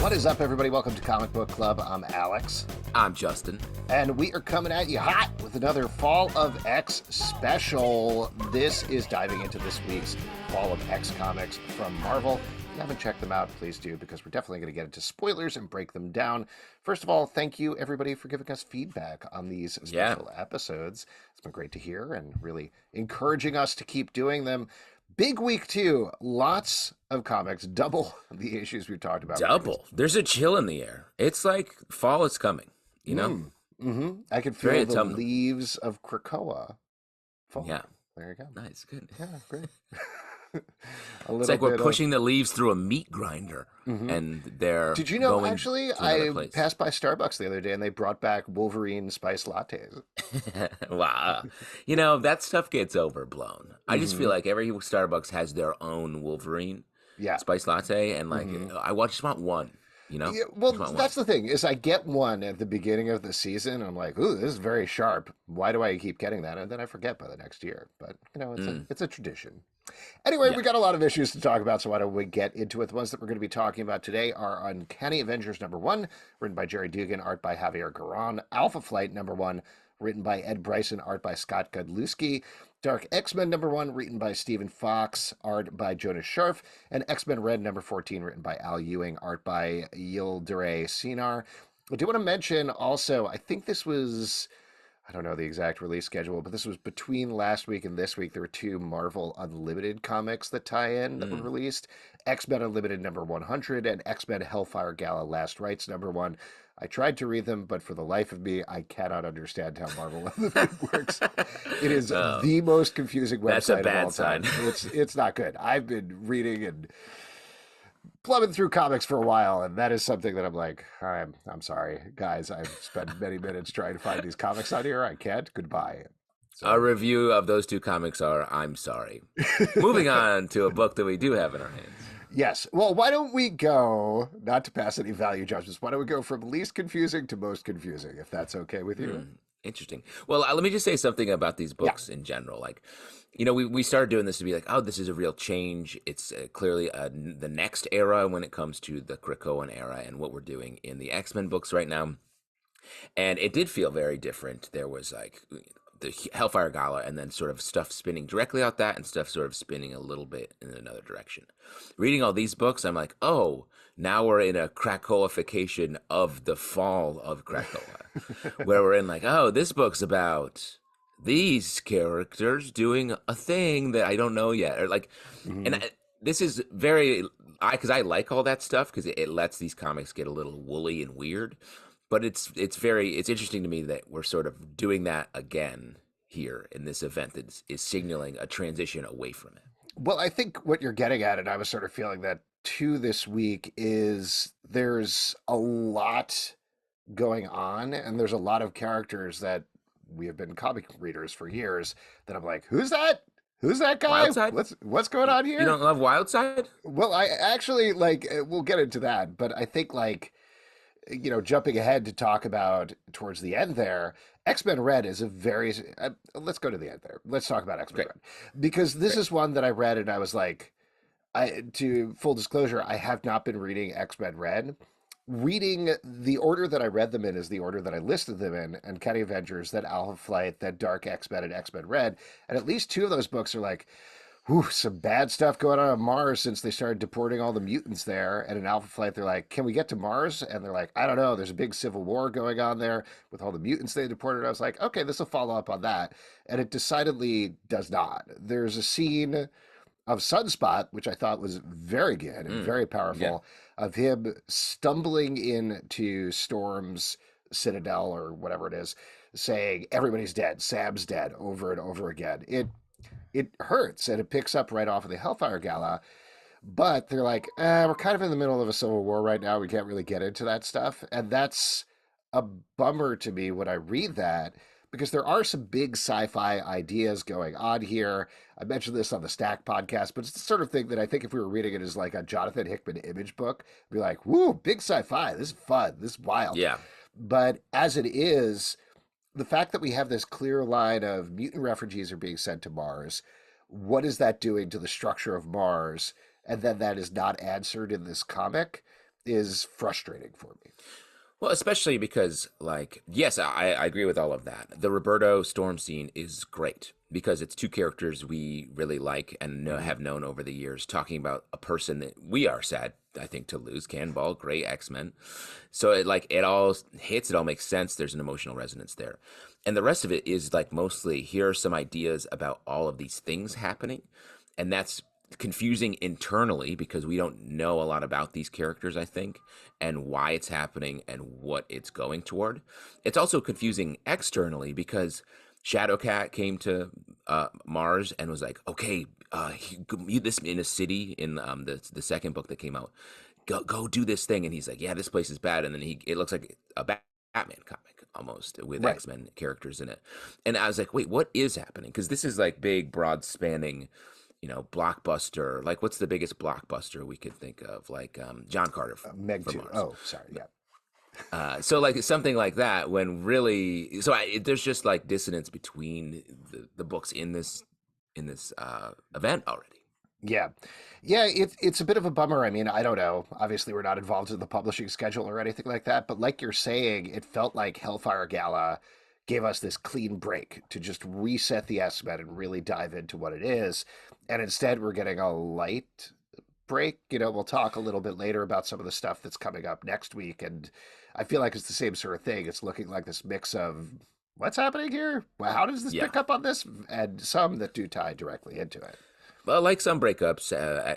What is up, everybody? Welcome to Comic Book Club. I'm Alex. I'm Justin. And we are coming at you hot with another Fall of X special. This is diving into this week's Fall of X comics from Marvel. If you haven't checked them out, please do, because we're definitely going to get into spoilers and break them down. First of all, thank you, everybody, for giving us feedback on these special episodes. It's been great to hear and really encouraging us to keep doing them. Big week, too. Lots of comics. Double the issues we've talked about. Double. There's a chill in the air. It's like fall is coming, you know? Mm-hmm. I can feel the leaves of Krakoa fall. Yeah. There you go. Nice. Good. Yeah, great. It's like we're pushing the leaves through a meat grinder, and they're Did you know, going actually, I passed by Starbucks the other day, and they brought back Wolverine spiced lattes. Wow. You know, that stuff gets overblown. I just feel like every Starbucks has their own Wolverine spiced latte, and like, I just want one. You know? Yeah, well, that's the thing, is I get one at the beginning of the season, and I'm like, ooh, this is very sharp. Why do I keep getting that? And then I forget by the next year. But, you know, it's a tradition. Anyway, we got a lot of issues to talk about, so why don't we get into it? The ones that we're going to be talking about today are Uncanny Avengers #1, written by Jerry Dugan, art by Javier Garron. Alpha Flight #1, written by Ed Bryson, art by Scott Godlewski. Dark X-Men #1, written by Stephen Fox, art by Jonas Scharf. And X-Men Red #14, written by Al Ewing, art by Yildiray Cinar. I do want to mention also, I think this was, I don't know the exact release schedule, but this was between last week and this week. There were two Marvel Unlimited comics that tie in that were released. X-Men Unlimited #100 and X-Men Hellfire Gala Last Rites #1. I tried to read them, but for the life of me, I cannot understand how Marvel Unlimited works. It is the most confusing website of all time. It's not good. I've been reading and plumbing through comics for a while, and that is something that I'm like, I'm sorry, guys. I've spent many minutes trying to find these comics on here. I can't. Goodbye. So. Our review of those two comics are I'm sorry. Moving on to a book that we do have in our hands. Yes. Well, why don't we go, not to pass any value judgments, why don't we go from least confusing to most confusing, if that's okay with you? Interesting. Well, let me just say something about these books in general. Like, you know, we started doing this to be like, oh, this is a real change. It's clearly the next era when it comes to the Krakoan era and what we're doing in the X-Men books right now. And it did feel very different. There was like the Hellfire Gala and then sort of stuff spinning directly out that and stuff sort of spinning a little bit in another direction. Reading all these books, I'm like, oh, now we're in a Krakoification of the fall of Krakoa, where we're in like, oh, this book's about these characters doing a thing that I don't know yet. Or like, and this is very, because I like all that stuff because it lets these comics get a little woolly and weird. But it's interesting to me that we're sort of doing that again here in this event that is signaling a transition away from it. Well, I think what you're getting at, and I was sort of feeling that too this week, is there's a lot going on, and there's a lot of characters that we have been comic readers for years that I'm like, who's that? Who's that guy? What's going on here? You don't love Wildside? Well, I actually, like, we'll get into that, but I think, like, you know, jumping ahead to talk about towards the end there, X-Men Red is a very, let's go to the end there. Let's talk about X-Men Red, because this is one that I read and I was like, to full disclosure, I have not been reading X-Men Red. Reading the order that I read them in is the order that I listed them in, Uncanny Avengers, then Alpha Flight, then Dark X-Men, and X-Men Red. And at least two of those books are like, whew, some bad stuff going on Mars since they started deporting all the mutants there. And in Alpha Flight, they're like, can we get to Mars? And they're like, I don't know. There's a big civil war going on there with all the mutants they deported. I was like, okay, this will follow up on that. And it decidedly does not. There's a scene of Sunspot, which I thought was very good and very powerful, of him stumbling into Storm's Citadel or whatever it is, saying, everybody's dead, Sam's dead, over and over again. It hurts, and it picks up right off of the Hellfire Gala, but they're like, we're kind of in the middle of a civil war right now. We can't really get into that stuff, and that's a bummer to me when I read that, because there are some big sci-fi ideas going on here. I mentioned this on the Stack podcast, but it's the sort of thing that I think if we were reading it as like a Jonathan Hickman image book, we'd be like, woo, big sci-fi. This is fun. This is wild. Yeah. But as it is, the fact that we have this clear line of mutant refugees are being sent to Mars, what is that doing to the structure of Mars? And then that is not answered in this comic. is frustrating for me. Well, especially because, like, yes, I agree with all of that. The Roberto Storm scene is great because it's two characters we really like and know, Hmm. have known over the years, talking about a person that we are sad, I think, to lose. Cannonball, great X-Men. So it all hits, it all makes sense. There's an emotional resonance there. And the rest of it is like mostly here are some ideas about all of these things happening. And that's confusing internally because we don't know a lot about these characters, I think, and why it's happening and what it's going toward. It's also confusing externally because Shadowcat came to Mars and was like, "Okay, this in a city in the second book that came out. Go do this thing," and he's like, "Yeah, this place is bad." And then it looks like a Batman comic almost with Right. X-Men characters in it. And I was like, "Wait, what is happening?" Because this is like big, broad spanning, blockbuster. Like, what's the biggest blockbuster we could think of? Like John Carter Meg for 2. Mars. Oh, sorry. Yeah. So like something like that. When really, there's just like dissonance between the books in this event already. Yeah. Yeah, it's a bit of a bummer. I mean, I don't know. Obviously, we're not involved in the publishing schedule or anything like that, but like you're saying, it felt like Hellfire Gala gave us this clean break to just reset the S-Men and really dive into what it is. And instead, we're getting a light break. We'll talk a little bit later about some of the stuff that's coming up next week. And I feel like it's the same sort of thing. It's looking like this mix of what's happening here? Well, how does this Yeah. pick up on this? And some that do tie directly into it. Well, like some breakups,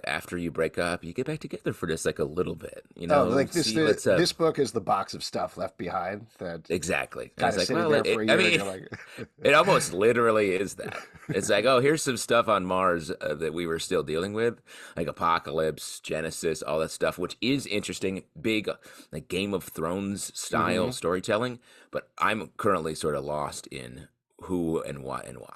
after you break up, you get back together for just like a little bit, Oh, like this See, let's this book is the box of stuff left behind that exactly. And kind it's of like, sitting well, there for a I year, and mean, you're like, it almost literally is that. It's like, oh, here's some stuff on Mars that we were still dealing with, like Apocalypse, Genesis, all that stuff, which is interesting, big, like Game of Thrones style hmm. storytelling. But I'm currently sort of lost in who and why and why.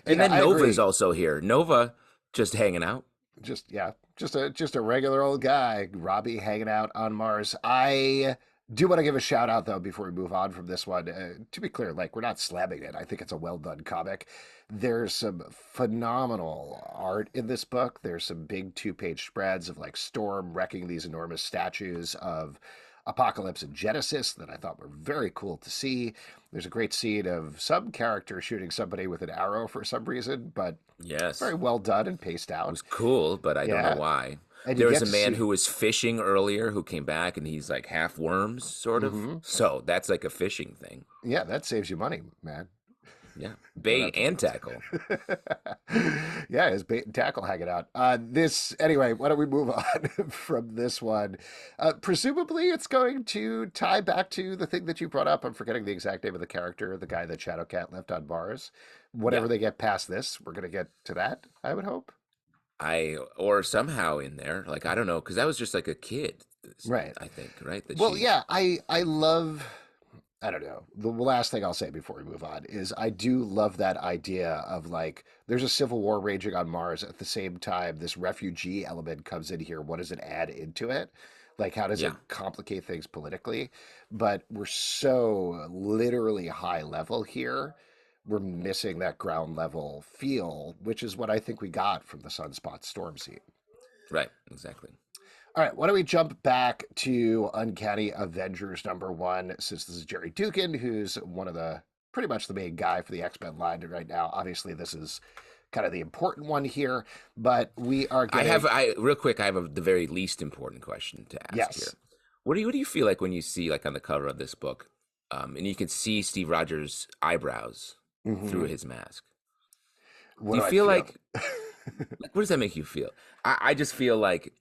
And Yeah, then I Nova is agree. also here. Nova just hanging out. Just yeah, just a regular old guy, Robbie hanging out on Mars. I do want to give a shout out though before we move on from this one. To be clear, like we're not slamming it. I think it's a well done comic. There's some phenomenal art in this book. There's some big two-page spreads of like Storm wrecking these enormous statues of Apocalypse and Genesis that I thought were very cool to see. There's a great scene of some character shooting somebody with an arrow for some reason, but very Yes. well done and paced It out. was cool, but I don't know Yeah, why. and you There was get a to man see. who was fishing earlier who came back and he's like half worms, sort of. Hmm. So that's like a fishing thing. Yeah, that saves you money, man. Yeah. Don't Bait have to and work. tackle. Yeah, his bait and tackle hanging out. This anyway. Why don't we move on from this one? Presumably, it's going to tie back to the thing that you brought up. I'm forgetting the exact name of the character, the guy that Shadowcat left on Mars. Yeah. Whatever they get past this, we're gonna get to that. I would hope. Or somehow in there, like, I don't know, because that was just like a kid, Right. I think, right? That Well, she, yeah. I love. I don't know. The last thing I'll say before we move on is I do love that idea of like there's a civil war raging on Mars at the same time this refugee element comes in here. What does it add into it? Like how does yeah, it complicate things politically? But we're so literally high level here. We're missing that ground level feel, which is what I think we got from the Sunspot Storm scene. right, exactly. All right, why don't we jump back to Uncanny Avengers #1, since this is Jerry Dugan, who's one of the pretty much the main guy for the X-Men line right now. Obviously, this is kind of the important one here, but we are getting Real quick, I have the very least important question to ask here. yes. What do you feel like when you see, like, on the cover of this book, and you can see Steve Rogers' eyebrows through Hmm. his mask? What Do do you I feel feel? like what does that make you feel? I just feel like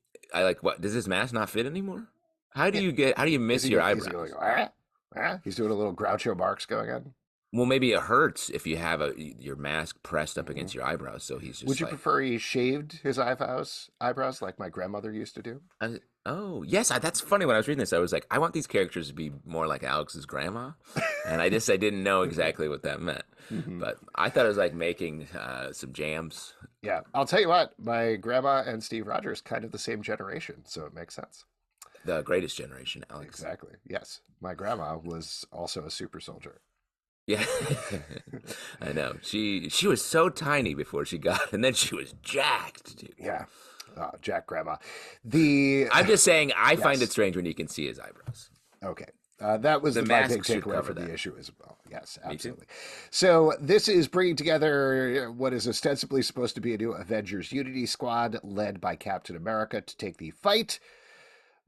what does this mask not fit anymore? Yeah, How do you is miss he your going? Is he going? eyebrows? Ah, ah? He's doing a little Groucho Marx going on. Well, maybe it hurts if you have your mask pressed up Hmm. against your eyebrows. So he's Would just you like, prefer he shaved his eyebrows like my grandmother used to do? oh yes, that's funny. When I was reading this, I was like, I want these characters to be more like Alex's grandma, and I didn't know exactly what that meant, Hmm. but I thought it was like making some jams. Yeah, I'll tell you what, my grandma and Steve Rogers kind of the same generation, so it makes sense. The Greatest Generation, Alex. Exactly. Yes, my grandma was also a super soldier. Yeah, I know. She was so tiny before she got, and then she was jacked, dude. Yeah. Jack Grandma. The I'm just saying, I find it yes. strange when you can see his eyebrows. Okay. That was The my big mask should takeaway cover from the that. issue as well. Yes, Me too. absolutely. So this is bringing together what is ostensibly supposed to be a new Avengers Unity Squad led by Captain America to take the fight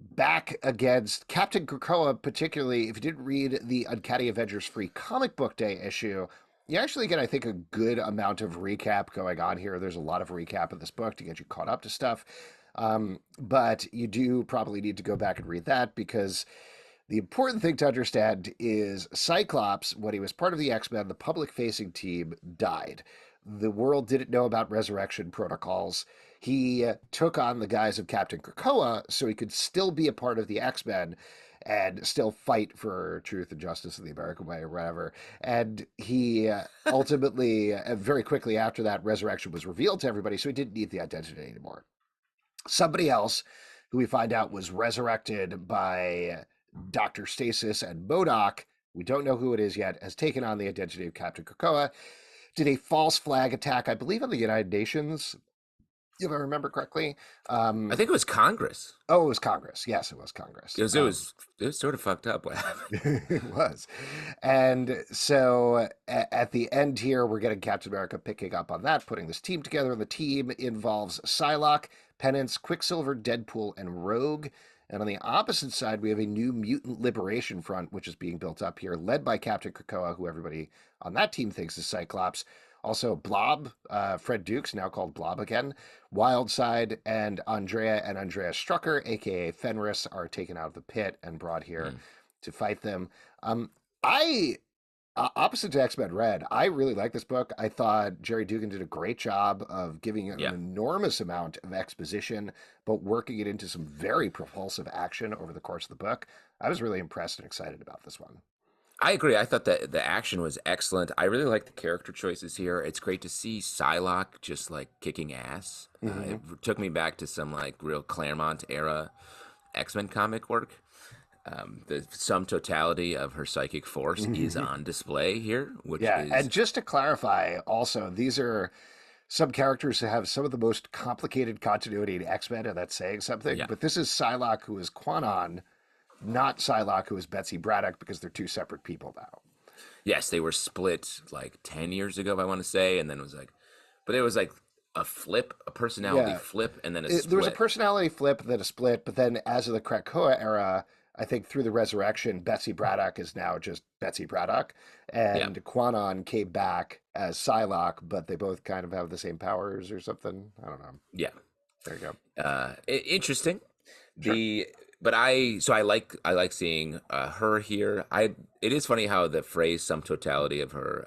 back against Captain Krakoa. Particularly, if you didn't read the Uncanny Avengers free comic book day issue, you actually get, I think, a good amount of recap going on here. There's a lot of recap in this book to get you caught up to stuff. But you do probably need to go back and read that because the important thing to understand is Cyclops, when he was part of the X-Men, the public-facing team, died. The world didn't know about resurrection protocols. He took on the guise of Captain Krakoa so he could still be a part of the X-Men and still fight for truth and justice in the American way or whatever. And he ultimately, very quickly after that, resurrection was revealed to everybody, so he didn't need the identity anymore. Somebody else who we find out was resurrected by Dr. Stasis and MODOK, we don't know who it is yet, has taken on the identity of Captain Krakoa, did a false flag attack, I believe, on the United Nations, if I remember correctly. I think it was Congress. Oh, it was Congress. Yes, it was Congress. It was sort of fucked up what happened. It was. And so at the end here, we're getting Captain America picking up on that, putting this team together. And the team involves Psylocke, Penance, Quicksilver, Deadpool, and Rogue. And on the opposite side, we have a new mutant liberation front, which is being built up here, led by Captain Krakoa, who everybody on that team thinks is Cyclops. Also, Blob, Fred Dukes, now called Blob again, Wildside, and Andrea Strucker, aka Fenris, are taken out of the pit and brought here to fight them. I Opposite to X-Men Red, I really like this book. I thought Jerry Dugan did a great job of giving it an Yeah, enormous amount of exposition, but working it into some very propulsive action over the course of the book. I was really impressed and excited about this one. I agree. I thought that the action was excellent. I really like the character choices here. It's great to see Psylocke just like kicking ass. Mm-hmm. It took me back to some like real Claremont era X-Men comic work. The sum totality of her psychic force is on display here, which Yeah, and is just to clarify, also, these are some characters who have some of the most complicated continuity in X-Men, and that's saying something. yeah. But this is Psylocke, who is Quanon, not Psylocke, who is Betsy Braddock, because they're two separate people now. Yes, they were split like 10 years ago, if I want to say, and then it was like, but it was like a flip, a personality Yeah, flip, and then a there was a split. personality flip, then a split, but then as of the Krakoa era, I think through the resurrection, Betsy Braddock is now just Betsy Braddock, Yeah, and Quanon came back as Psylocke, but they both kind of have the same powers or something. I don't know. yeah. There you go. Interesting. Sure. The but I like seeing her here. It is funny how the phrase "some totality of her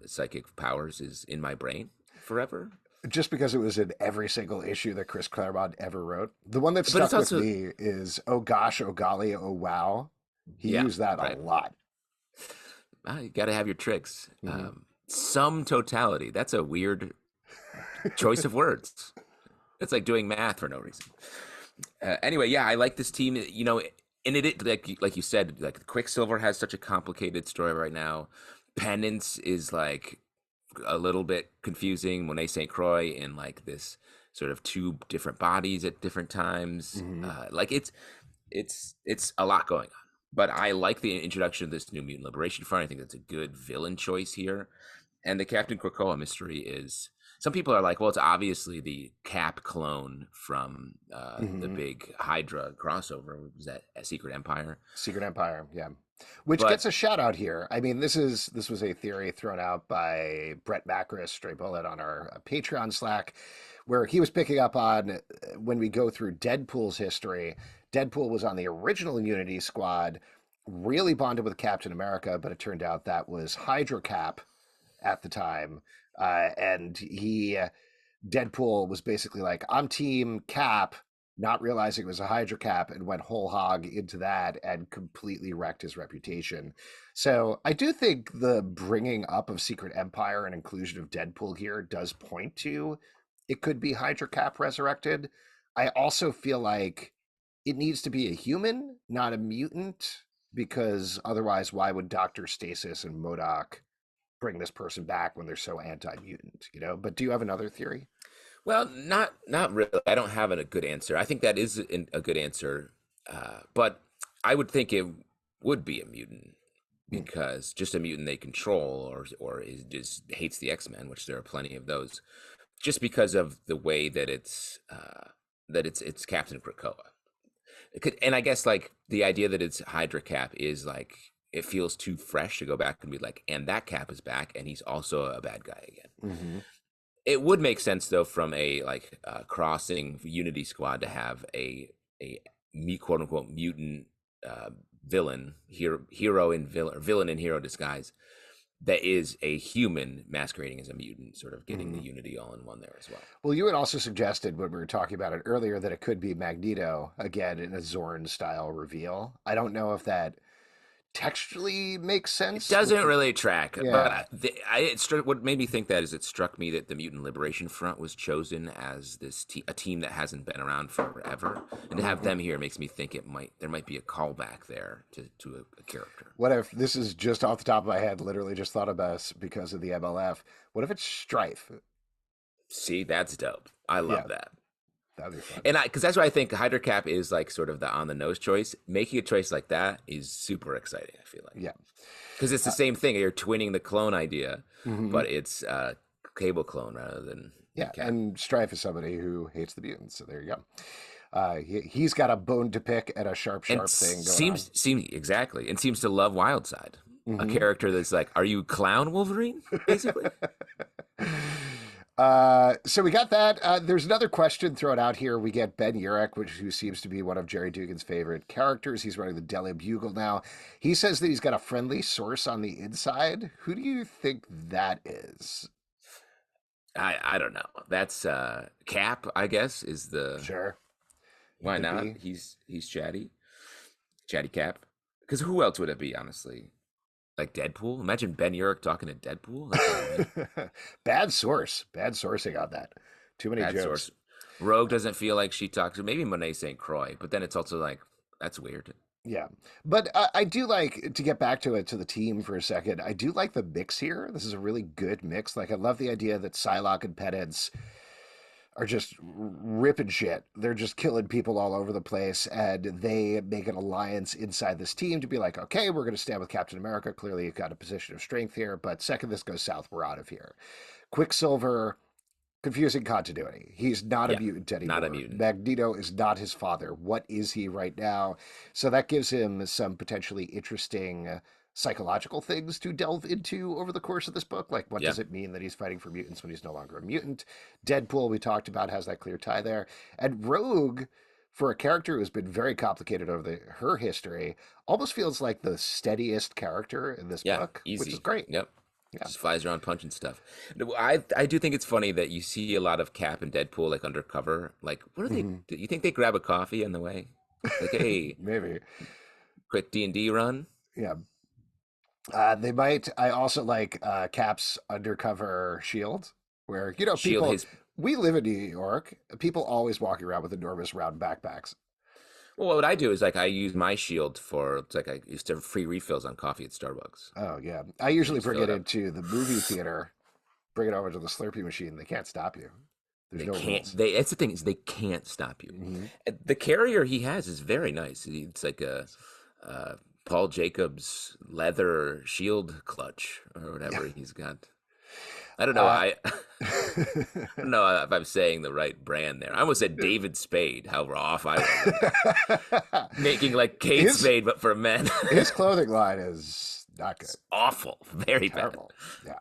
psychic powers" is in my brain forever. Just because it was in every single issue that Chris Claremont ever wrote. The one that But it's stuck with also me is "Oh gosh, oh golly, oh wow." He yeah, used that a right. lot. You got to have your tricks. Hmm. Some totality. That's a weird choice of words. It's like doing math for no reason. Anyway, yeah, I like this team. And it like you said, like Quicksilver has such a complicated story right now. Penance is like a little bit confusing. Monet St. Croix in like this sort of two different bodies at different times. Hmm. Like it's a lot going on. But I like the introduction of this new Mutant Liberation Front. I think that's a good villain choice here. And the Captain Krakoa mystery is some people are like, well, it's obviously the Cap clone from the Hmm. big Hydra crossover. Was that a Secret Empire? Secret Empire, yeah. Which gets But a shout out here. I mean, this was a theory thrown out by Brett Macris, Stray Bullet, on our Patreon Slack, where he was picking up on when we go through Deadpool's history. Deadpool was on the original Unity Squad, really bonded with Captain America, but it turned out that was Hydra Cap at the time, and Deadpool was basically like, I'm Team Cap, not realizing it was a Hydra Cap, and went whole hog into that and completely wrecked his reputation. So I do think the bringing up of Secret Empire and inclusion of Deadpool here does point to it could be Hydra Cap resurrected. I also feel like it needs to be a human, not a mutant, because otherwise, why would Dr. Stasis and MODOK bring this person back when they're so anti-mutant, you know? But do you have another theory? Well, not really. I don't have a good answer. I think that is a good answer, but I would think it would be a mutant Hmm. because just a mutant they control, or is just hates the X-Men, which there are plenty of those. Just because of the way that it's Captain Krakoa. And I guess like the idea that it's Hydra Cap is like it feels too fresh to go back and be like, and that Cap is back, and he's also a bad guy again. Hmm. It would make sense though from a crossing Unity Squad to have a me quote unquote mutant uh, villain hero in villain or villain in hero disguise that is a human masquerading as a mutant, sort of getting the Hmm. Unity all in one there as well. Well, you had also suggested when we were talking about it earlier that it could be Magneto again in a Zorn style reveal. I don't know if that textually makes It sense with doesn't the. really track, but Yeah. what made me think that is it struck me that the Mutant Liberation Front was chosen as a team that hasn't been around forever, and to have Mhm. them here makes me think there might be a callback there to a character. What if this is just off the top of my head? Literally, just thought about this because of the MLF. What if it's Strife? See, that's dope. I Yeah, love that. that'd be fun. And because that's why I think Hydra Cap is like sort of the on the nose choice. Making a choice like that is super exciting, I feel like. Yeah. Because it's the Uh, same thing. You're twinning the clone idea, mhm. but it's cable clone rather than Yeah, Cap. and Strife is somebody who hates the mutants. So there you go. He's got a bone to pick and a sharp, And sharp thing going on. seems exactly, and seems to love Wildside, a Hmm. character that's like, are you clown Wolverine? Basically. So we got that. There's another question thrown out here. We get Ben Urich, who seems to be one of Jerry Dugan's favorite characters. He's running the Daily Bugle now. He says that he's got a friendly source on the inside. Who do you think that is? I don't know. That's Cap, I guess, is the Sure, it why could not? be. He's chatty Cap. Because who else would it be? Honestly, like Deadpool. Imagine Ben Urich talking to Deadpool. That's a little weird. Bad source. Bad sourcing on that. Too many Bad jokes. source. Rogue doesn't feel like she talks. Maybe Monet St. Croix, but then it's also like that's weird. Yeah, but I do like to get back to it to the team for a second. I do like the mix here. This is a really good mix. Like I love the idea that Psylocke and Penance are just ripping shit. They're just killing people all over the place, and they make an alliance inside this team to be like, okay, we're going to stand with Captain America. Clearly, you've got a position of strength here, but second this goes south, we're out of here. Quicksilver, confusing continuity. He's not a Yeah, mutant not a anymore. mutant. Magneto is not his father. What is he right now? So that gives him some potentially interesting psychological things to delve into over the course of this book. Like, what Yeah, does it mean that he's fighting for mutants when he's no longer a mutant? Deadpool, we talked about, has that clear tie there. And Rogue, for a character who's been very complicated over her history, almost feels like the steadiest character in this yeah, book, which is easy. great. Yep. Yeah. Just flies around punching stuff. No, I do think it's funny that you see a lot of Cap and Deadpool like undercover. Like, what are they? Hmm. Do you think they grab a coffee on the way? Like, hey, Maybe. quick D&D run. Yeah. They might. I also like Cap's undercover shield, where Shield people. his. We live in New York. People always walking around with enormous round backpacks. Well, what I do is like I use my shield for it's like I used to free refills on coffee at Starbucks. Oh yeah, I You usually just bring fill it it up. into the movie theater, bring it over to the Slurpee machine. They can't stop you. There's They no can't. rules. They. That's the thing is they can't stop you. Hmm. The carrier he has is very nice. It's like a uh, Paul Jacobs leather shield clutch or Yeah. whatever he's got. I don't know. Uh, I don't know if I'm saying the right brand there. I almost said David Spade. How off I was on that. Making like Kate his Spade, but for men. his clothing line is not good. It's awful. Very bad. Terrible. Yeah.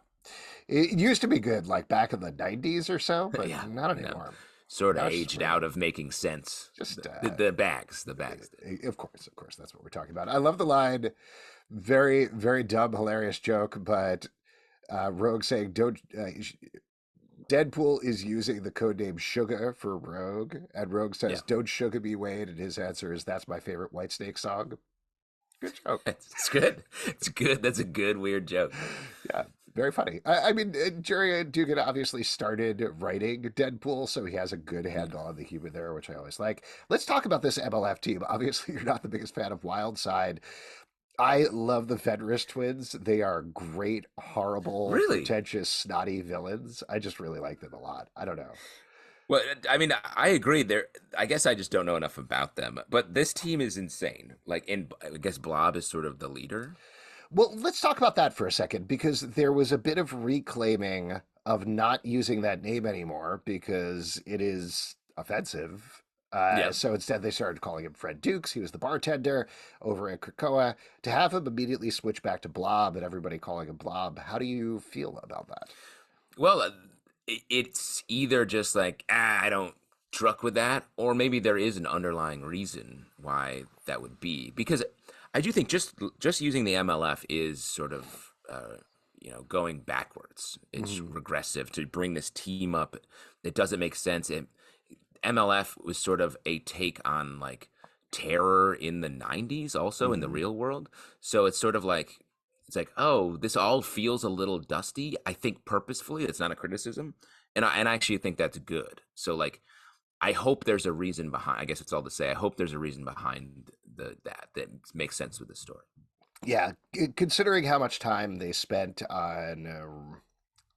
It used to be good, like back in the '90s or so, but Yeah. not No. anymore. Sort of Now it's just aged out random. of making sense. Just The bags. The bags did. Of course, that's what we're talking about. I love the line, very, very dumb, hilarious joke, but Rogue saying, "Don't." Deadpool is using the code name Sugar for Rogue, and Rogue Yeah. says, "Don't sugar me, Wade," and his answer is, "That's my favorite Whitesnake song." Good joke. It's good. It's good. That's a good weird joke. Yeah, very funny. I mean, Jerry Dugan obviously started writing Deadpool, so he has a good Yeah. handle on the humor there, which I always like. Let's talk about this MLF team. Obviously, you're not the biggest fan of Wildside. I love the Fenris twins. They are great, horrible, Really? pretentious, snotty villains. I just really like them a lot. I don't know. Well, I mean, I agree. There, I guess I just don't know enough about them. But this team is insane. Like, in I guess Blob is sort of the leader. Well, let's talk about that for a second because there was a bit of reclaiming of not using that name anymore because it is offensive. Yeah. So instead, they started calling him Fred Dukes. He was the bartender over at Krakoa. To have him immediately switch back to Blob and everybody calling him Blob, how do you feel about that? Well, it's either just like, I don't truck with that, or maybe there is an underlying reason why that would be. Because I do think just using the MLF is sort of going backwards. It's Mhm. regressive to bring this team up. It doesn't make sense. MLF was sort of a take on like terror in the 90s also in the Mhm. real world. So it's sort of like it's like, oh, this all feels a little dusty. I think purposefully, it's not a criticism. And I actually think that's good. So like I hope there's a reason behind, I guess it's all to say. I hope there's a reason behind that makes sense with the story. Yeah, considering how much time they spent on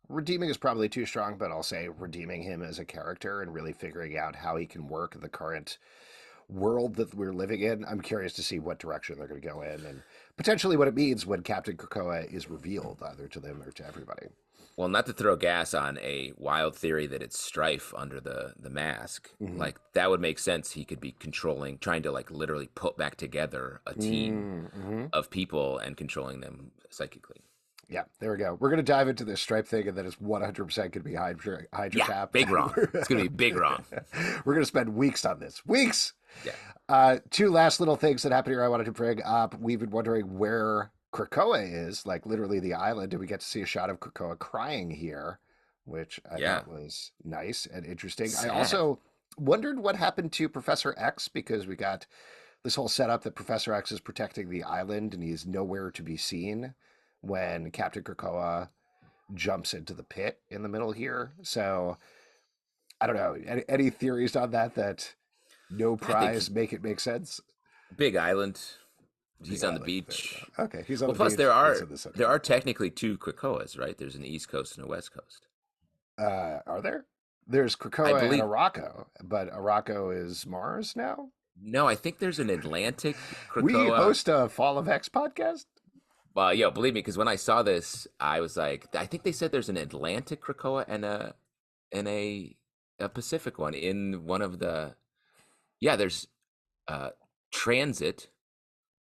redeeming is probably too strong, but I'll say redeeming him as a character and really figuring out how he can work in the current world that we're living in. I'm curious to see what direction they're going to go in and potentially what it means when Captain Krakoa is revealed, either to them or to everybody. Well, not to throw gas on a wild theory that it's Strife under the mask, Mm-hmm. like that would make sense. He could be controlling, trying to like literally put back together a team Mm-hmm. of people and controlling them psychically. Yeah, there we go. We're going to dive into this stripe thing, and that is 100% going to be Hydra Yeah, Cap. big wrong. we're It's gonna be big wrong. we're going to spend weeks on this. Weeks! Yeah, Two last little things that happened here I wanted to bring up. We've been wondering where Krakoa is, like literally the island, and we get to see a shot of Krakoa crying here, which I yeah. thought was nice and interesting. I Sad. also wondered what happened to Professor X because we got this whole setup that Professor X is protecting the island and he's nowhere to be seen when Captain Krakoa jumps into the pit in the middle here. So I don't know. Any theories on that? That no I think prize make it make sense? Big Island. Big He's on the Island. There we beach. go. Okay, he's on Well, the plus beach. It's in the there center. are technically two Krakoas, right? There's an East Coast and a West Coast. Are there? There's I Krakoa and believe. Araco, but Araco is Mars now. No, I think there's an Atlantic We Krakoa. host a Fall of X podcast. Well, yo, believe me, because when I saw this, I was like, I think they said there's an Atlantic Krakoa and a Pacific one in one of the. Yeah, there's uh Transit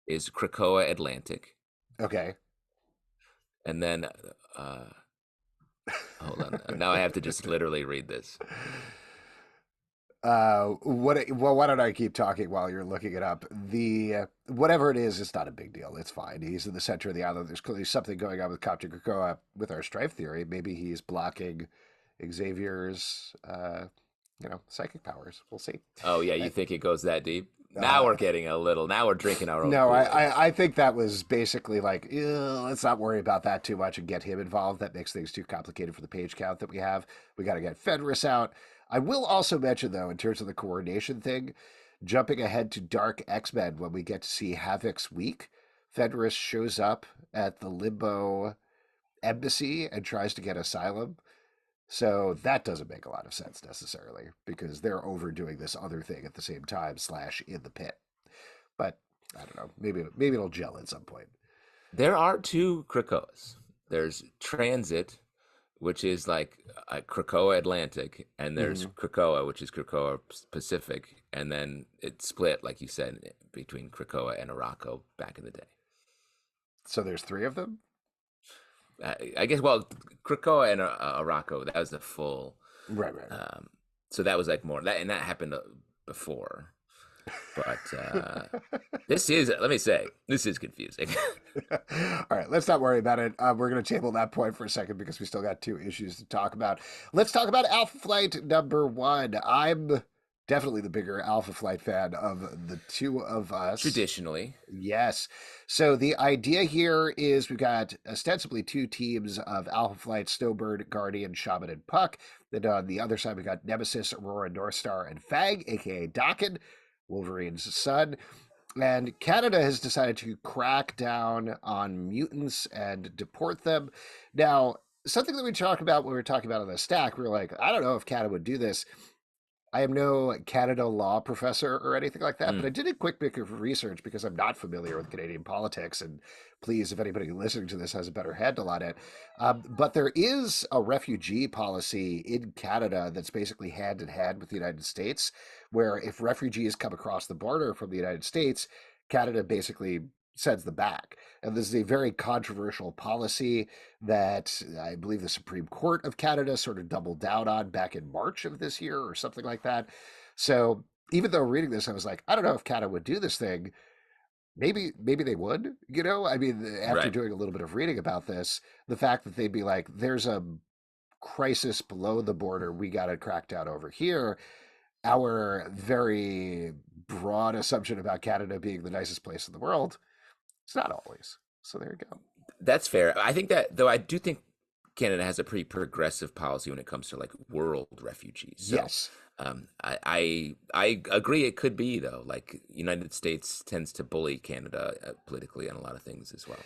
is Krakoa Atlantic, Okay. and then uh hold on, now I have to just literally read this. Well, why don't I keep talking while you're looking it up? The whatever it is, it's not a big deal. It's fine. He's in the center of the island. There's clearly something going on with Captain Krakoa with our strife theory. Maybe he's blocking Xavier's, psychic powers. We'll see. Oh yeah, Uh, you think it goes that deep? Now uh, we're getting a little. Now we're drinking our own no, I, Kool-Aid. I, I think that was basically like, let's not worry about that too much and get him involved. That makes things too complicated for the page count that we have. We got to get Fenris out. I will also mention, though, in terms of the coordination thing, jumping ahead to Dark X-Men when we get to see Havok's week, Fenris shows up at the Limbo embassy and tries to get asylum. So that doesn't make a lot of sense necessarily because they're overdoing this other thing at the same time / in the pit. But I don't know. Maybe it'll gel at some point. There are two Krakoas. There's Transit, which is like Krakoa Atlantic, and there's Hmm. Krakoa, which is Krakoa Pacific, and then it split, like you said, between Krakoa and Araco back in the day. So there's three of them. I guess, well, Krakoa and Araco, that was the full. Right, right. Um, so that was like more that, and that happened before. But this is, let me say, this is confusing. All right, let's not worry about it. We're going to table that point for a second because we still got two issues to talk about. Let's talk about Alpha Flight number one. I'm definitely the bigger Alpha Flight fan of the two of us. Traditionally, Yes. So the idea here is we've got ostensibly two teams of Alpha Flight, Snowbird, Guardian, Shaman, and Puck. Then on the other side, we got Nemesis, Aurora, Northstar, and Fang, aka Dokken, Wolverine's son. And Canada has decided to crack down on mutants and deport them. Now, something that we talked about when we were talking about on the stack, we were like, I don't know if Canada would do this. I am no Canada law professor or anything like that, but I Mm, did a quick bit of research because I'm not familiar with Canadian politics. And please, if anybody listening to this has a better handle on it, but there is a refugee policy in Canada that's basically hand in hand with the United States, where if refugees come across the border from the United States, Canada basically sends them back. And this is a very controversial policy that I believe the Supreme Court of Canada sort of doubled down on back in March of this year or something like that. So even though reading this, I was like, I don't know if Canada would do this thing. Maybe they would, you know? I mean, after right. doing a little bit of reading about this, the fact that they'd be like, there's a crisis below the border, we got to crack down over here. Our very broad assumption about Canada being the nicest place in the world, it's not always. So there you go. That's fair. I think that though I do think Canada has a pretty progressive policy when it comes to like world refugees. So Yes. I agree it could be though. Like United States tends to bully Canada politically on a lot of things as well.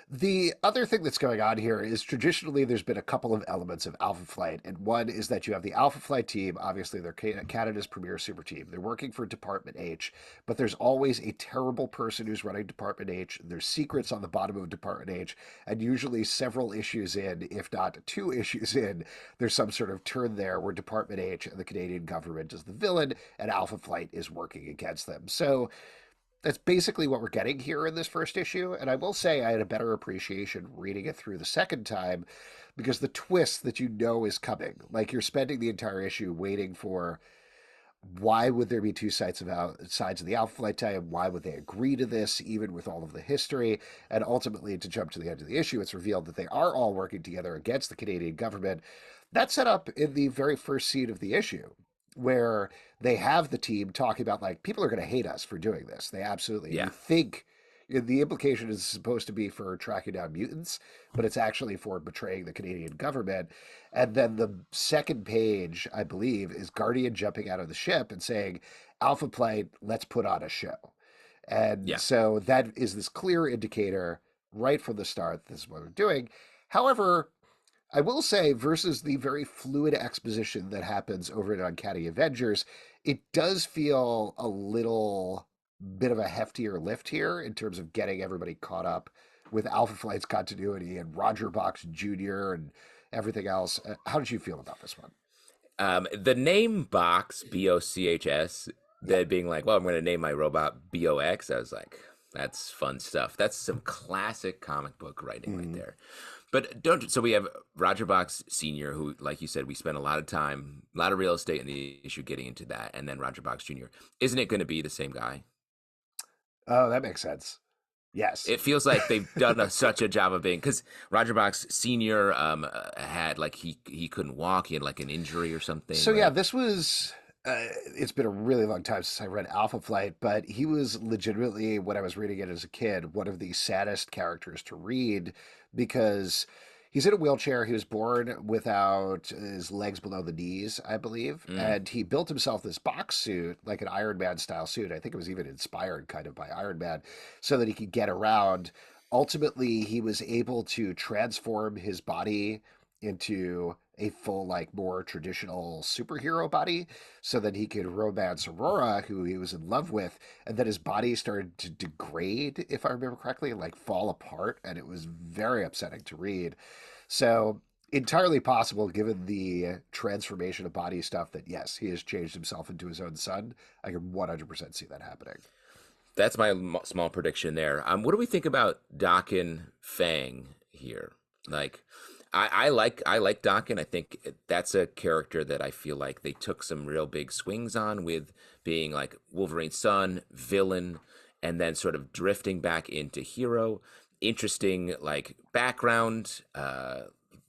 The other thing that's going on here is traditionally there's been a couple of elements of Alpha Flight, and one is that you have the Alpha Flight team. Obviously, they're Canada's premier super team. They're working for Department H, but there's always a terrible person who's running Department H. There's secrets on the bottom of Department H, and usually several issues in, if not two issues in, there's some sort of turn there where Department H and the Canadian government is the villain, and Alpha Flight is working against them. So that's basically what we're getting here in this first issue. And I will say I had a better appreciation reading it through the second time because the twist that you know is coming, like you're spending the entire issue waiting for why would there be two sides of the Alpha Flight time? Why would they agree to this, even with all of the history? And ultimately, to jump to the end of the issue, it's revealed that they are all working together against the Canadian government. That's set up in the very first scene of the issue, where they have the team talking about like people are going to hate us for doing this. They absolutely. And you Yeah. think the implication is supposed to be for tracking down mutants, but it's actually for betraying the Canadian government. And then the second page, I believe, is Guardian jumping out of the ship and saying, Alpha Flight, let's put on a show. And Yeah. so that is this clear indicator right from the start. This is what we're doing. However, I will say, versus the very fluid exposition that happens over at Uncanny Avengers, it does feel a little bit of a heftier lift here in terms of getting everybody caught up with Alpha Flight's continuity and Roger Box Jr. and everything else. How did you feel about this one? The name Box Bochs, Yeah. that being like, well, I'm going to name my robot Box. I was like, that's fun stuff. That's some classic comic book writing right Mm. there. But don't. So we have Roger Box Senior, who, like you said, we spent a lot of time, a lot of real estate in the issue getting into that, and then Roger Box Junior. Isn't it going to be the same guy? Oh, that makes sense. Yes. It feels like they've done such a job of being, because Roger Box Senior had like he couldn't walk. He had like an injury or something, So yeah, right? this was. It's been a really long time since I read Alpha Flight, but he was legitimately, when I was reading it as a kid, one of the saddest characters to read because he's in a wheelchair. He was born without his legs below the knees, I believe, Mm, and he built himself this box suit, like an Iron Man style suit. I think it was even inspired kind of by Iron Man, so that he could get around. Ultimately, he was able to transform his body into a full, like, more traditional superhero body so that he could romance Aurora, who he was in love with. And then his body started to degrade, if I remember correctly, and like fall apart. And it was very upsetting to read. So, entirely possible, given the transformation of body stuff, that yes, he has changed himself into his own son. I can 100% see that happening. that's my small prediction there. What do we think about Dakin Fang here? Like, I like Dakin. I think that's a character that I feel like they took some real big swings on with being like Wolverine's son, villain, and then sort of drifting back into hero. Interesting like background.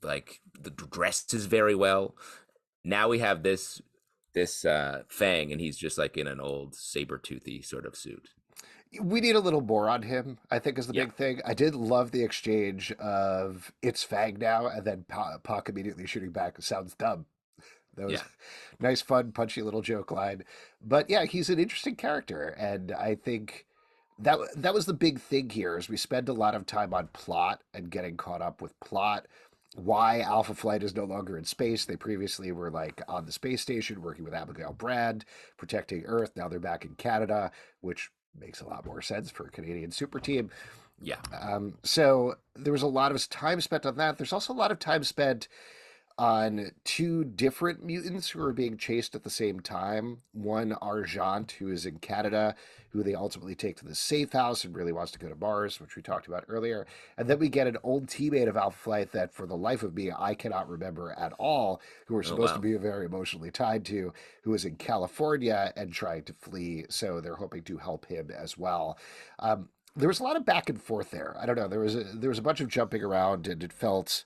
Like the dresses very well. Now we have this Fang, and he's just like in an old saber toothy sort of suit. We need a little more on him, I think, is the Yeah, big thing. I did love the exchange of "it's Fang now," and then Puck immediately shooting back. Sounds dumb. That was yeah. nice, fun, punchy little joke line. But yeah, he's an interesting character, and I think that was the big thing here. Is we spend a lot of time on plot and getting caught up with plot. why Alpha Flight is no longer in space. They previously were like on the space station working with Abigail Brand, protecting Earth. Now they're back in Canada, which makes a lot more sense for a Canadian super team. Yeah. So there was a lot of time spent on that. There's also a lot of time spent on two different mutants who are being chased at the same time. One, Argent, who is in Canada, who they ultimately take to the safe house and really wants to go to Mars, which we talked about earlier. And then we get an old teammate of Alpha Flight that, for the life of me, I cannot remember at all, who we're Oh supposed to wow. be very emotionally tied to, who is in California and trying to flee. So they're hoping to help him as well. There was a lot of back and forth there. I don't know. There was a bunch of jumping around, and it felt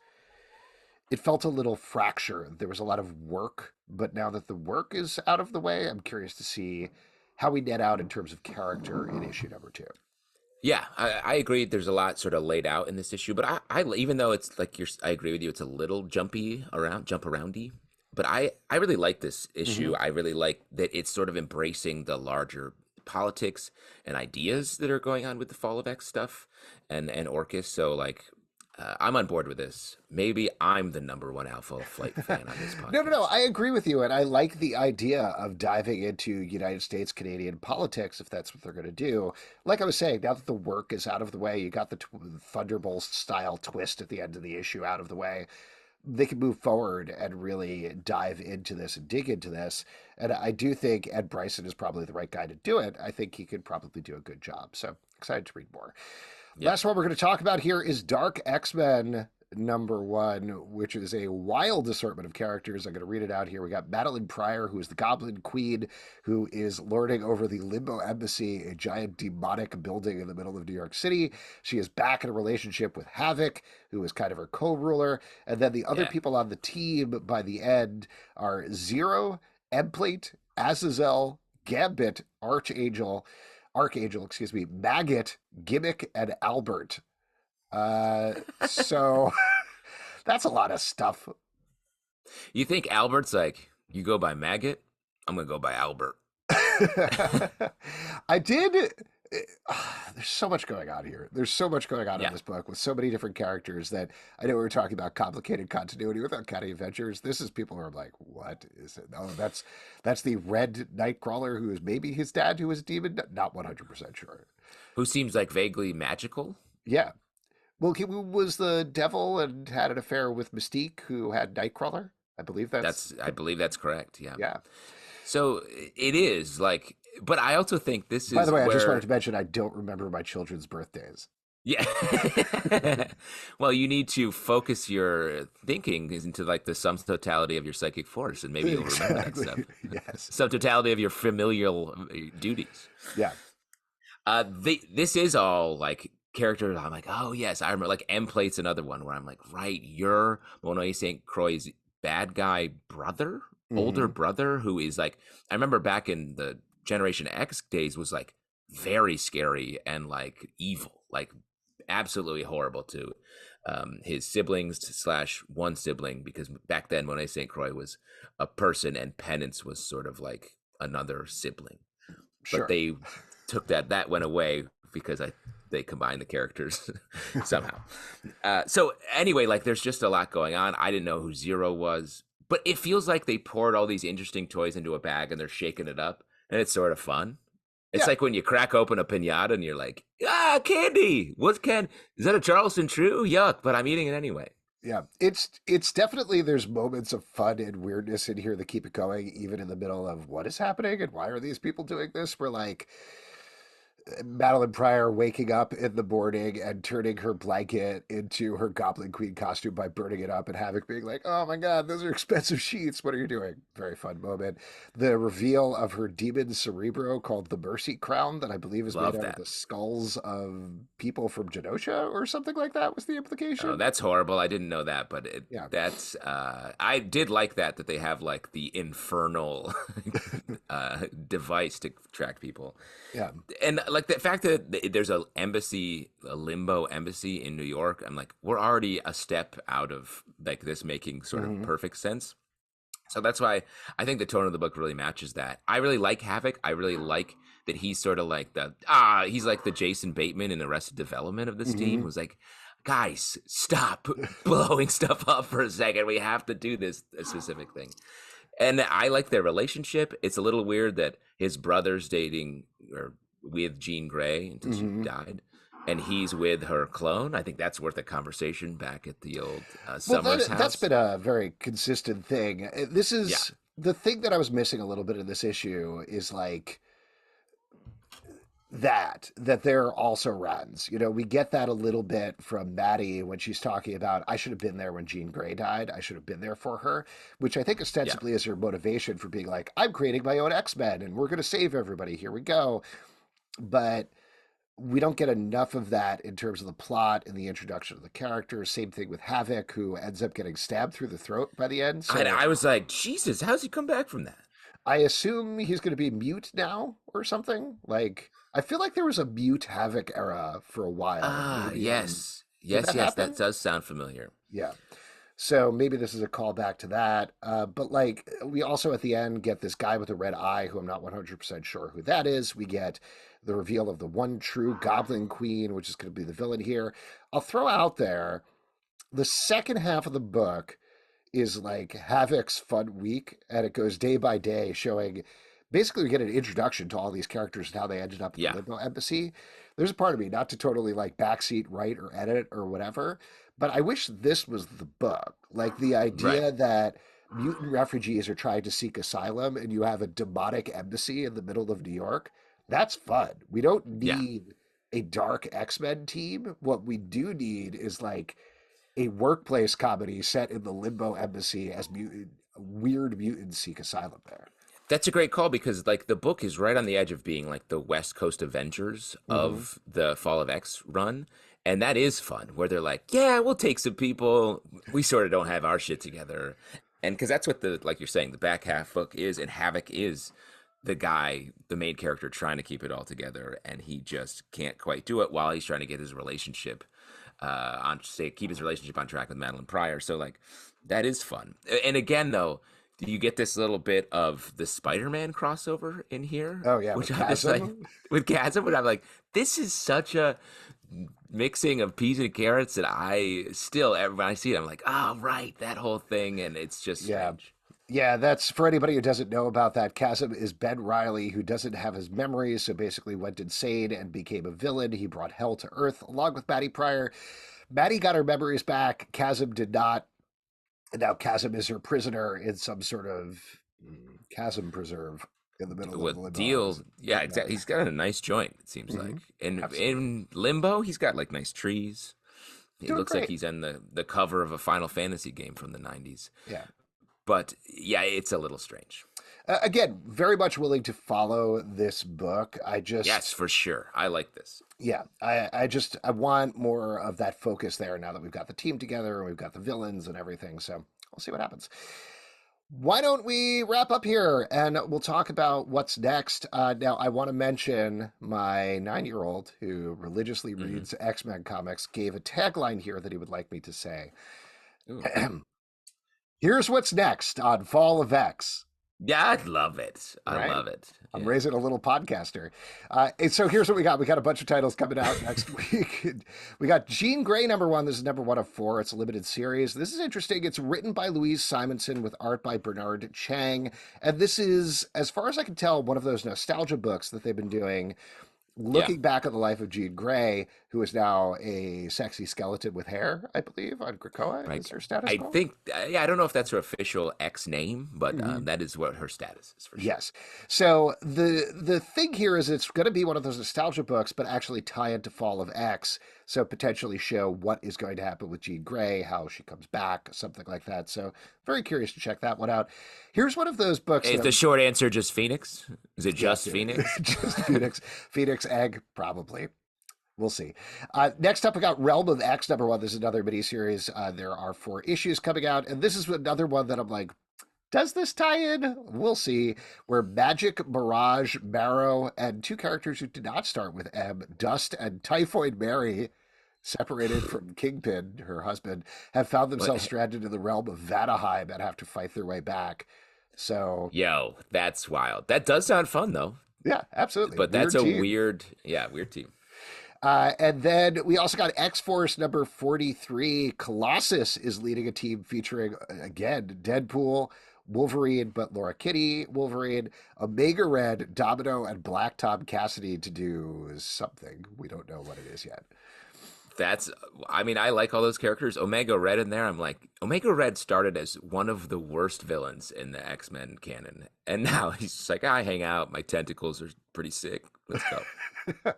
a little fractured. There was a lot of work, but now that the work is out of the way, I'm curious to see how we net out in terms of character in issue number two. Yeah, I agree. There's a lot sort of laid out in this issue, but I even though it's like I agree with you, it's a little jump aroundy. But I really like this Mm-hmm. issue. I really like that it's sort of embracing the larger politics and ideas that are going on with the Fall of X stuff and Orcus. So like, I'm on board with this. Maybe I'm the number one Alpha Flight fan on this No, no, no. podcast. I agree with you, and I like the idea of diving into United States Canadian politics if that's what they're going to do. Like I was saying, now that the work is out of the way, you got the Thunderbolt style twist at the end of the issue out of the way. They can move forward and really dive into this and dig into this. And I do think Ed Bryson is probably the right guy to do it. I think he could probably do a good job. So excited to read more. Yeah. Last one we're going to talk about here is Dark X-Men #1, which is a wild assortment of characters. I'm going to read it out here. We got Madelyn Pryor, who is the Goblin Queen, who is lording over the Limbo Embassy, a giant demonic building in the middle of New York City. She is back in a relationship with Havok, who is kind of her co-ruler. And then the other Yeah. people on the team by the end are Zero, Emplate, Azazel, Gambit, Archangel, Maggot, Gimmick, and Albert. So that's a lot of stuff. You think Albert's like, you go by Maggot? I'm gonna go by Albert. I did. There's so much going on here. There's so much going on in Yeah. this book with so many different characters that I know we were talking about complicated continuity with Uncanny Avengers. This is people who are like, what is it? Oh, that's the red Nightcrawler who is maybe his dad who is a demon. Not 100% sure. Who seems like vaguely magical. Yeah. Well, he was the devil and had an affair with Mystique, who had Nightcrawler. I believe that's I believe that's correct. Yeah. yeah. So it is like, but I also think this By the is way, I just wanted where, to mention I don't remember my children's birthdays. yeah. Well, you need to focus your thinking into like the sum totality of your psychic force, and maybe you'll remember that stuff. Exactly. Yes. Sum totality of your familial duties. Yeah. This is all like characters. I'm like, oh yes, I remember. Like M Plate's another one where I'm like, right, you're Monoe St. Croix's bad guy brother, older Hmm. brother, who is like, I remember back in the Generation X days was like very scary and like evil, like absolutely horrible to his siblings slash one sibling, because back then Monet St. Croix was a person and Penance was sort of like another sibling, but Sure. they took that went away because they combined the characters somehow. So anyway, like there's just a lot going on. I didn't know who Zero was, but it feels like they poured all these interesting toys into a bag and they're shaking it up, and it's sort of fun. It's Yeah. like when you crack open a pinata and you're like, ah, candy. What can is that a Charleston True? Yuck, but I'm eating it anyway. Yeah. It's definitely there's moments of fun and weirdness in here that keep it going, even in the middle of what is happening and why are these people doing this? We're like Madeline Pryor waking up in the morning and turning her blanket into her Goblin Queen costume by burning it up, and Havoc being like, "Oh my God, those are expensive sheets. What are you doing?" Very fun moment. The reveal of her demon cerebro called the Mercy Crown, that I believe is made Love out of that. the skulls of people from Genosha or something like that. Was the Oh, implication? that's horrible. I didn't know that, but Yeah. that's I did like that they have like the infernal device to track people. Yeah. And like the fact that there's a limbo embassy in New York, I'm like, we're already a step out of like this making sort of Hmm. perfect sense. So that's why I think the tone of the book really matches that. I really like Havoc. I really like that he's sort of like he's like the Jason Bateman in Arrested Development of this team. Hmm. Was like, guys, stop blowing stuff up for a second. We have to do this a specific thing. And I like their relationship. It's a little weird that his brother's dating or with Jean Grey until she Hmm. died, and he's with her clone. I think that's worth a conversation back at the old Well, Summers that's house. been a very consistent thing. This Yeah, is the thing that I was missing a little bit in this issue is like that they're also runs. You know, we get that a little bit from Maddie when she's talking about I should have been there when Jean Grey died. I should have been there for her, which I think yeah. ostensibly is her motivation for being like I'm creating my own X-Men and we're going to save everybody. Here we go. But we don't get enough of that in terms of the plot and the introduction of the characters. Same thing with Havok, who ends up getting stabbed through the throat by the end. So I was like, Jesus, how's he come back from that? I assume he's going to be mute now or something. Like, I feel like there was a mute Havok era for a while. Ah, Maybe yes, did that yes. That happen? does sound familiar. Yeah. So maybe this is a callback to that. But like, we also at the end get this guy with a red eye who I'm not 100% sure who that is. We get the reveal of the one true Goblin Queen, which is going to be the villain here. I'll throw out there the second half of the book is like Havok's fun week, and it goes day by day, showing basically we get an introduction to all these characters and how they ended up at the Yeah, Limbo Embassy. There's a part of me not to totally like backseat write or edit or whatever, but I wish this was the book. Like the right. idea that mutant refugees are trying to seek asylum and you have a demonic embassy in the middle of New York. That's fun. We don't Yeah. need a dark X-Men team. What we do need is like a workplace comedy set in the Limbo Embassy as weird mutants seek asylum there. That's a great call because like the book is right on the edge of being like the West Coast Avengers Mm-hmm. of the Fall of X run. And that is fun where they're like, yeah, we'll take some people. We sort of don't have our shit together. And because that's what the, like you're saying, the back half book is, and Havoc is the guy, the main character trying to keep it all together. And he just can't quite do it while he's trying to get his relationship on, say, keep his relationship on track with Madelyn Pryor. So like that is fun. And again, though, you get this little bit of the Spider-Man crossover in here, Oh yeah, which with I'm just like Chasm. with Chasm, but I'm like, this is such a mixing of peas and carrots that I still, when I see it, I'm like, oh right, that whole thing, and it's just Yeah. strange. Yeah, that's for anybody who doesn't know about that. Chasm is Ben Riley, who doesn't have his memories, so basically went insane and became a villain. He brought hell to Earth along with Maddie Pryor. Maddie got her memories back. Chasm did not. And now Chasm is her prisoner in some sort of chasm preserve in the middle of the What Limbo deal? Yeah, exactly. He's got a nice joint. It seems Mm-hmm. like Absolutely. in Limbo, he's got like nice trees. It Doing looks like great. he's on the cover of a Final Fantasy game from the '90s. Yeah. But yeah, it's a little strange. Again, very much willing to follow this book. Yes, for sure. I like this. Yeah, I want more of that focus there now that we've got the team together and we've got the villains and everything. So we'll see what happens. Why don't we wrap up here and we'll talk about what's next? Now, I want to mention my 9-year-old who religiously Hmm. reads X-Men comics gave a tagline here that he would like me to say. Ooh. Here's what's next on Fall of X. Yeah, I love it. I Right? love it. I'm Yeah. raising a little podcaster. And so here's what we got. We got a bunch of titles coming out next week. We got Jean Grey #1. This is #1 of 4. It's a limited series. This is interesting. It's written by Louise Simonson with art by Bernard Chang. And this is, as far as I can tell, one of those nostalgia books that they've been doing Yeah. looking back at the life of Jean Grey, who is now a sexy skeleton with hair, I believe, on Krakoa is Right. her status I quo. think, yeah, I don't know if that's her official X name, but Mhm. that is what her status is for sure. Yes. So the thing here is it's going to be one of those nostalgia books, but actually tie into Fall of X. So potentially show what is going to happen with Jean Grey, how she comes back, something like that. So very curious to check that one out. Here's one of those books that Is the I'm short answer just Phoenix? Is it yes, just Phoenix? just Phoenix Egg, probably. We'll see. Next up, we got Realm of X #1. This is another miniseries. There are 4 issues coming out, and this is another one that I'm like, does this tie in? We'll see. Where Magic, Mirage, Marrow, and 2 characters who did not start with M, Dust and Typhoid Mary, separated from Kingpin, her husband, have found But themselves stranded in the realm of Vanaheim and have to fight their way back. So, yo, that's wild. That does sound fun though. yeah, absolutely. But that's Weird a team. weird, yeah, weird team. And then we also got X-Force number 43. Colossus is leading a team featuring, again, Deadpool, Wolverine, but Laura Kinney, Wolverine, Omega Red, Domino, and Black Tom Cassidy to do something. We don't know what it is yet. I mean, I like all those characters. Omega Red in there, I'm like, Omega Red started as one of the worst villains in the X-Men canon. And now he's just like, I hang out, my tentacles are pretty sick. Let's go.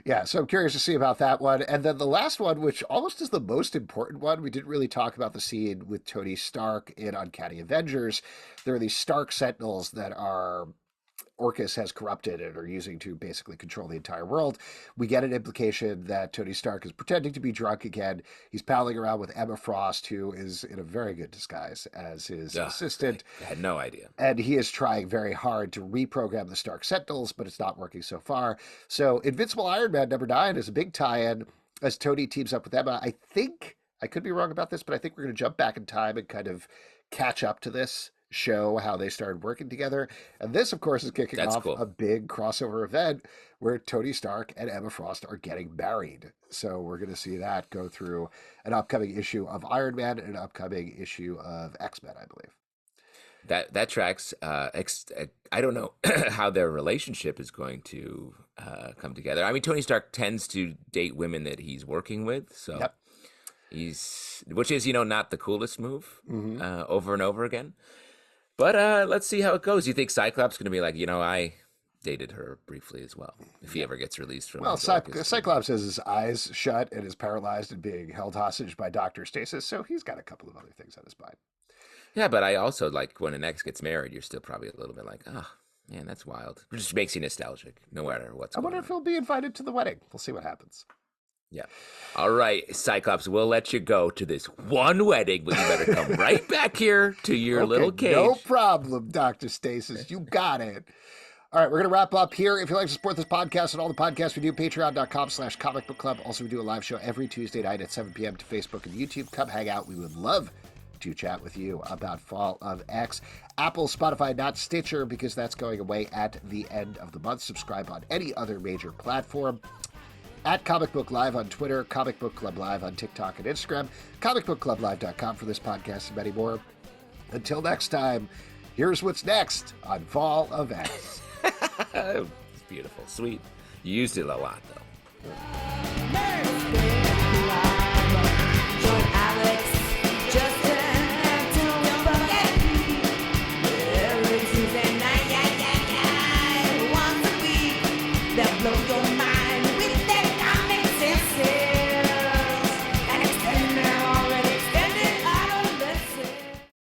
Yeah, so I'm curious to see about that one. And then the last one, which almost is the most important one, we didn't really talk about the scene with Tony Stark in Uncanny Avengers. There are these Stark Sentinels that are Orcus has corrupted and are using to basically control the entire world. We get an implication that Tony Stark is pretending to be drunk again. He's palling around with Emma Frost, who is in a very good disguise as his assistant. I had no idea. And he is trying very hard to reprogram the Stark Sentinels, but it's not working so far. So Invincible Iron Man number 9 is a big tie-in as Tony teams up with Emma. I think, I could be wrong about this, but I think we're going to jump back in time and kind of catch up to this, show how they started working together. And this, of course, is kicking off a big crossover event where Tony Stark and Emma Frost are getting married. So we're going to see that go through an upcoming issue of Iron Man and an upcoming issue of X-Men, I believe. That tracks. I don't know how their relationship is going to come together. I mean, Tony Stark tends to date women that he's working with, so yep. which is not the coolest move over and over again. But let's see how it goes. You think Cyclops is going to be like, I dated her briefly as well, if he ever gets released from... Well, Cyclops has his eyes shut and is paralyzed and being held hostage by Dr. Stasis, so he's got a couple of other things on his mind. Yeah, but I also, like, when an ex gets married, you're still probably a little bit like, man, that's wild. It just makes you nostalgic, no matter what's going on. I wonder if he'll be invited to the wedding. We'll see what happens. Yeah. All right, Cyclops, we'll let you go to this one wedding, but you better come right back here to your little cage. No problem, Dr. Stasis. You got it. All right, we're going to wrap up here. If you'd like to support this podcast and all the podcasts we do, patreon.com/Comic Book Club. Also, we do a live show every Tuesday night at 7 p.m. to Facebook and YouTube. Come hang out. We would love to chat with you about Fall of X. Apple, Spotify, not Stitcher, because that's going away at the end of the month. Subscribe on any other major platform. At Comic Book Live on Twitter, Comic Book Club Live on TikTok and Instagram, comicbookclublive.com for this podcast and many more. Until next time, here's what's next on Fall of X. It's beautiful. Sweet. You used it a lot, though.